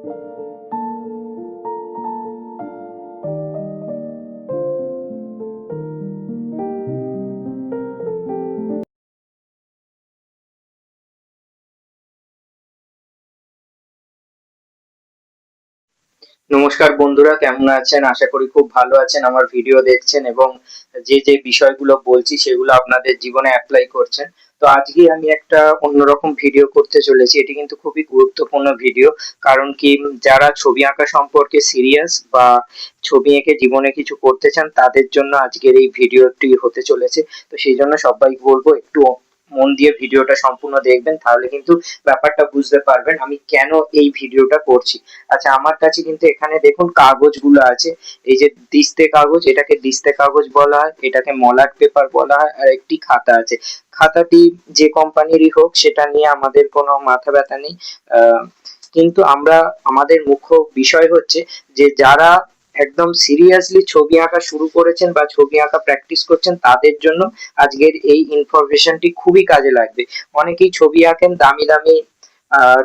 নমস্কার বন্ধুরা, কেমন আছেন? আশা করি খুব ভালো আছেন। আমার ভিডিও দেখছেন এবং যে যে বিষয়গুলো বলছি সেগুলো আপনাদের জীবনে অ্যাপ্লাই করছেন। তো আজকে আমি একটা অন্যরকম ভিডিও করতে চলেছি। এটি কিন্তু খুবই গুরুত্বপূর্ণ ভিডিও। কারণ কি, যারা ছবি আঁকা সম্পর্কে সিরিয়াস বা ছবি এঁকে জীবনে কিছু করতে চান তাদের জন্য আজকের এই ভিডিওটি হতে চলেছে। তো সেই জন্য সবাইকে বলবো একটু মন দিয়ে ভিডিওটা সম্পূর্ণ দেখবেন, তাহলে কিন্তু ব্যাপারটা বুঝতে পারবেন আমি কেন এই ভিডিওটা করছি। আচ্ছা, আমার কাছে কিন্তু এখানে দেখুন কাগজগুলো আছে। এই যে দিস্তে কাগজ, এটাকে দিস্তে কাগজ বলা হয়, এটাকে মলাট পেপার বলা হয়, আর একটি খাতা আছে। খাতাটি যে কোম্পানিরই হোক সেটা নিয়ে আমাদের কোনো মাথা ব্যথা নেই। কিন্তু আমাদের মুখ্য বিষয় হচ্ছে যে যারা একদম সিরিয়াসলি ছবি আঁকা শুরু করেছেন বা ছবি আঁকা প্র্যাকটিস করছেন তাদের জন্য আজকের এই ইনফরমেশনটি খুবই কাজে লাগবে। অনেকেই ছবি আঁকেন, দামি দামি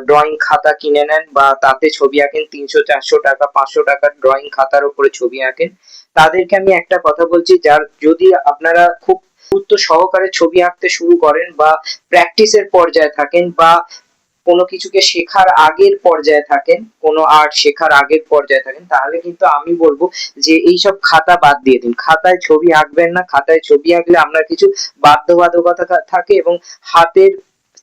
ড্রয়িং খাতা কিনে নেন বা তাতে ছবি আঁকেন, 300 400 টাকা 500 টাকার ড্রয়িং খাতার উপরে ছবি আঁকেন। তাদেরকে আমি একটা কথা বলছি, যার যদি আপনারা খুব গুরুত্ব সহকারে ছবি আঁকতে শুরু করেন বা প্র্যাকটিসের পর্যায়ে থাকেন বা কোনো কিছুকে শেখার আগের পর্যায়ে থাকেন, কোনো আর্ট শেখার আগের পর্যায়ে থাকেন, তাহলে কিন্তু আমি বলবো যে এইসব খাতা বাদ দিয়ে দিন। খাতায় ছবি আঁকবেন না। খাতায় ছবি আঁকলে আপনার কিছু বাধ্যবাধকতা থাকে এবং হাতের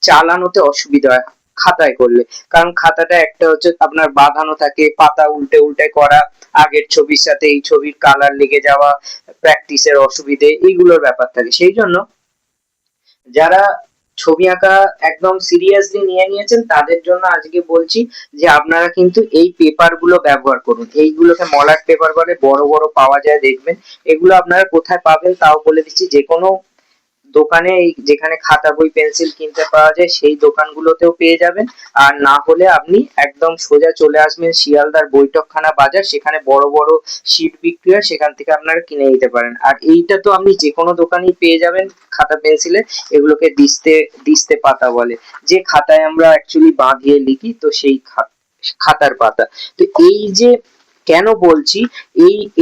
চালানোতে অসুবিধা হয় খাতায় করলে। কারণ খাতাটা একটা হচ্ছে আপনার বাঁধানো থাকে, পাতা উল্টে উল্টে করা, আগের ছবির সাথে এই ছবির কালার লেগে যাওয়া, প্র্যাকটিসের অসুবিধে, এইগুলোর ব্যাপার থাকে। সেই জন্য যারা ছবি আঁকা একদম সিরিয়াসলি নিয়ে নিয়েছেন তাদের জন্য আজকে বলছি যে আপনারা কিন্তু এই পেপার গুলো ব্যবহার করুন। এইগুলোকে মলাট পেপার বলে, বড় বড় পাওয়া যায় দেখবেন। এগুলো আপনারা কোথায় পাবেন তাও বলে দিচ্ছি। যে কোনো দোকানে, যেখানে খাতা বই পেন্সিল কিনতে পাওয়া যায় সেই দোকানগুলোতেও পেয়ে যাবেন। আর না হলে আপনি একদম সোজা চলে আসবেন শিয়ালদার বৈঠকখানা বাজার, সেখানে বড় বড় শীট বিক্রি হয়, সেখান থেকে আপনারা কিনে নিতে পারেন। আর এইটা তো আপনি যে কোনো দোকানেই পেয়ে যাবেন খাতা পেন্সিলের। এগুলোকে দিস্তে দিস্তে পাতা বলে, যে খাতায় আমরা অ্যাকচুয়ালি বাঁধিয়ে লিখি, তো সেই খাতার পাতা। তো এই যে কেন বলছি,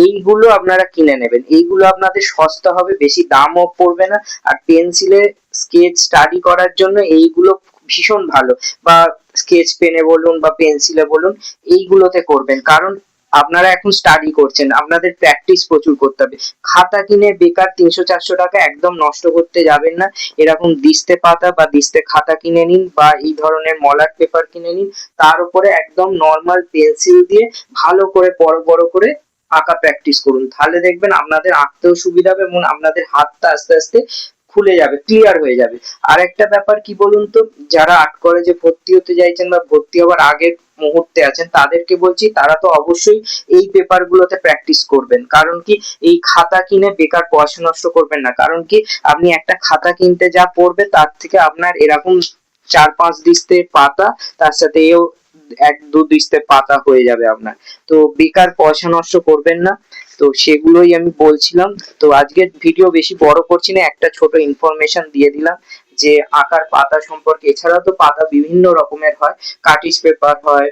এইগুলো আপনারা কিনে নেবেন। এইগুলো আপনাদের সস্তা হবে, বেশি দামও পড়বে না। আর পেন্সিলে স্কেচ স্টাডি করার জন্য এইগুলো ভীষণ ভালো। বা স্কেচ পেনে বলুন বা পেন্সিলে বলুন, এইগুলোতে করবেন। কারণ আপনারা এখন স্টাডি করছেন, আপনাদের প্র্যাকটিস প্রচুর করতে হবে। খাতা কিনে বেকার 300 400 টাকা একদম নষ্ট করতে যাবেন না। এরকম দিস্তে পাতা বা দিস্তে খাতা কিনে নিন বা এই ধরনের মলাট পেপার কিনে নিন। তার উপরে একদম নর্মাল পেন্সিল দিয়ে ভালো করে বড় বড় করে আঁকা প্র্যাকটিস করুন। তাহলে দেখবেন আপনাদের আঁকতেও সুবিধা হবে এবং আপনাদের হাতটা আস্তে আস্তে খুলে যাবে, ক্লিয়ার হয়ে যাবে। আর একটা ব্যাপার কি বলুন তো, যারা আর্ট কলেজে ভর্তি হতে চাইছেন বা ভর্তি হওয়ার আগের মুহূর্তে আছেন তাদেরকে বলছি তারা তো অবশ্যই এই পেপার গুলোতে প্র্যাকটিস করবেন। কারণ কি, এই খাতা কিনে বেকার পয়সা নষ্ট করবেন না। কারণ কি, আপনি একটা খাতা কিনতে যা পড়বে তার থেকে আপনার এরকম 4 5 দিস্তে পাতা, তার সাথে এও 1 2 দিস্তে পাতা হয়ে যাবে আপনার। তো বেকার পয়সা নষ্ট করবেন না। তো সেগুলোই আমি বলছিলাম। তো আজকের ভিডিও বেশি বড় করছি না, একটা ছোট ইনফরমেশন দিয়ে দিলাম যে আঁকার পাতা সম্পর্কে। এছাড়াও তো পাতা বিভিন্ন রকমের হয়, কাটিস পেপার হয়,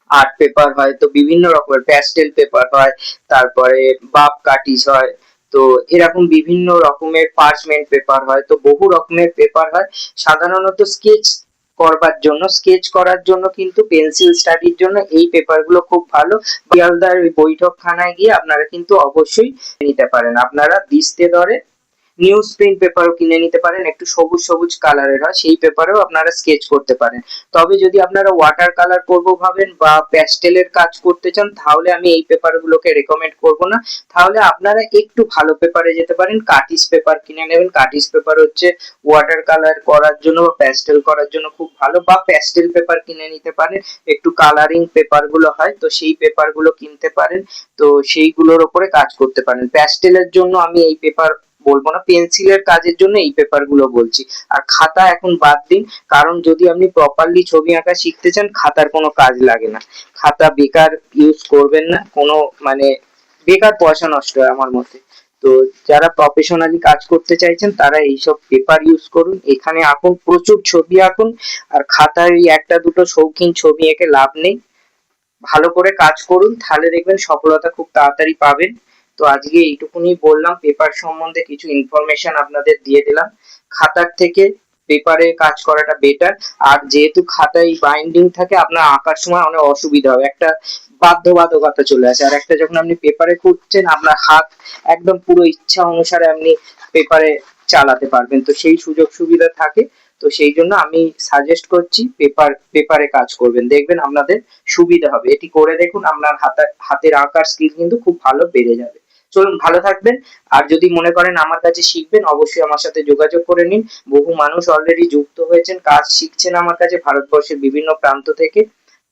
আর্ট পেপার হয়, তো বিভিন্ন রকমের প্যাস্টেল পেপার হয়, তারপরে বাপ কাটিস হয়, তো এরকম বিভিন্ন রকমের পার্চমেন্ট পেপার হয়, তো বহু রকমের পেপার হয়। সাধারণত স্কেচ করার জন্য কিন্তু পেন্সিল স্টাডির জন্য এই পেপার গুলো খুব ভালো। শিয়ালদার বৈঠকখানায় গিয়ে আপনারা কিন্তু অবশ্যই নিতে পারেন। আপনারা দিস্তে দরে নিউজ প্রিন্ট পেপারও কিনে নিতে পারেন, একটু সবুজ সবুজ কালারের হয়, সেই পেপারেও আপনারা স্কেচ করতে পারেন। তবে যদি আপনারা ওয়াটার কালার করবো ভাবেন বা প্যাস্টেলের কাজ করতে চান, তাহলে আমি এই পেপারগুলোকে রেকমেন্ড করব না। তাহলে আপনারা একটু ভালো পেপারে যেতে পারেন, কাটিস পেপার কিনে নেবেন। কাটিস পেপার হচ্ছে ওয়াটার কালার করার জন্য বা প্যাস্টেল করার জন্য খুব ভালো। বা প্যাস্টেল পেপার কিনে নিতে পারেন, একটু কালারিং পেপার গুলো হয়, তো সেই পেপার গুলো কিনতে পারেন। তো সেইগুলোর উপরে কাজ করতে পারেন। প্যাস্টেলের জন্য আমি এই পেপার বলবো না, পেন্সিলের কাজের জন্য এই পেপার গুলো বলছি। আর খাতা এখন বাদ দিন, কারণ যদি আপনি প্রপারলি ছবি আঁকা শিখতে চান খাতার কোনো কাজ লাগে না। খাতা বেকার ইউজ করবেন না, কোনো মানে বেকার পয়সা নষ্ট হয় আমার মতে। তো যারা প্রফেশনালি কাজ করতে চাইছেন তারা এইসব পেপার ইউজ করুন, এখানে আঁকুন, প্রচুর ছবি আঁকুন। আর খাতায় একটা দুটো শৌখিন ছবি এঁকে লাভ নেই। ভালো করে কাজ করুন, তাহলে দেখবেন সফলতা খুব তাড়াতাড়ি পাবেন। তো আজকে এইটুকুনি বললাম, পেপার সম্বন্ধে কিছু ইনফরমেশন আপনাদের দিয়ে দিলাম। খাতার থেকে পেপারে কাজ করাটা বেটার। আর যেহেতু খাতায় বাইন্ডিং থাকে, আপনার আঁকার সময় অনেক অসুবিধা হবে, একটা বাধ্যবাধকতা চলে আসে। আর একটা যখন আপনি পেপারে করছেন, আপনার হাত একদম পুরো ইচ্ছা অনুসারে আপনি পেপারে চালাতে পারবেন, তো সেই সুযোগ সুবিধা থাকে। তো সেই জন্য আমি সাজেস্ট করছি পেপারে কাজ করবেন, দেখবেন আপনাদের সুবিধা হবে। এটি করে দেখুন, আপনার হাতের আঁকার স্কিল কিন্তু খুব ভালো বেড়ে যাবে। চলুন, ভালো থাকবেন। আর যদি মনে করেন আমার কাছে শিখবেন, অবশ্যই আমার সাথে যোগাযোগ করে নিন। বহু মানুষ অলরেডি যুক্ত হয়েছেন, কাজ শিখছেন আমার কাছে ভারতবর্ষের বিভিন্ন প্রান্ত থেকে।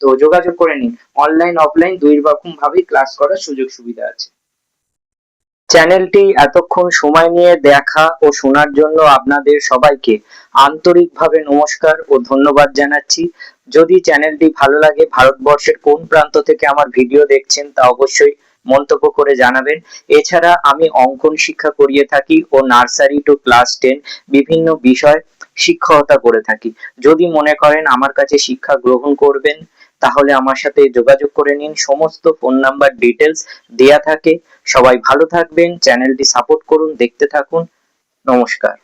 তো যোগাযোগ করে নিন। অনলাইন অফলাইন দুই রকম ভাবেই ক্লাস করার সুযোগ সুবিধা আছে। চ্যানেলটি এতক্ষণ সময় নিয়ে দেখা ও শোনার জন্য আপনাদের সবাইকে আন্তরিকভাবে নমস্কার ও ধন্যবাদ জানাচ্ছি। যদি চ্যানেলটি ভালো লাগে, ভারতবর্ষের কোন প্রান্ত থেকে আমার ভিডিও দেখছেন তা অবশ্যই মন্তব্য করে জানাবেন। এছাড়া আমি অঙ্কন শিক্ষা করিয়ে থাকি ও নার্সারি টু ক্লাস 10 বিভিন্ন বিষয় শিক্ষকতা করে থাকি। যদি মনে করেন আমার কাছে শিক্ষা গ্রহণ করবেন, তাহলে আমার সাথে যোগাযোগ করে নিন। সমস্ত ফোন নাম্বার ডিটেলস দেয়া থাকে। সবাই ভালো থাকবেন, চ্যানেলটি সাপোর্ট করুন, দেখতে থাকুন। নমস্কার।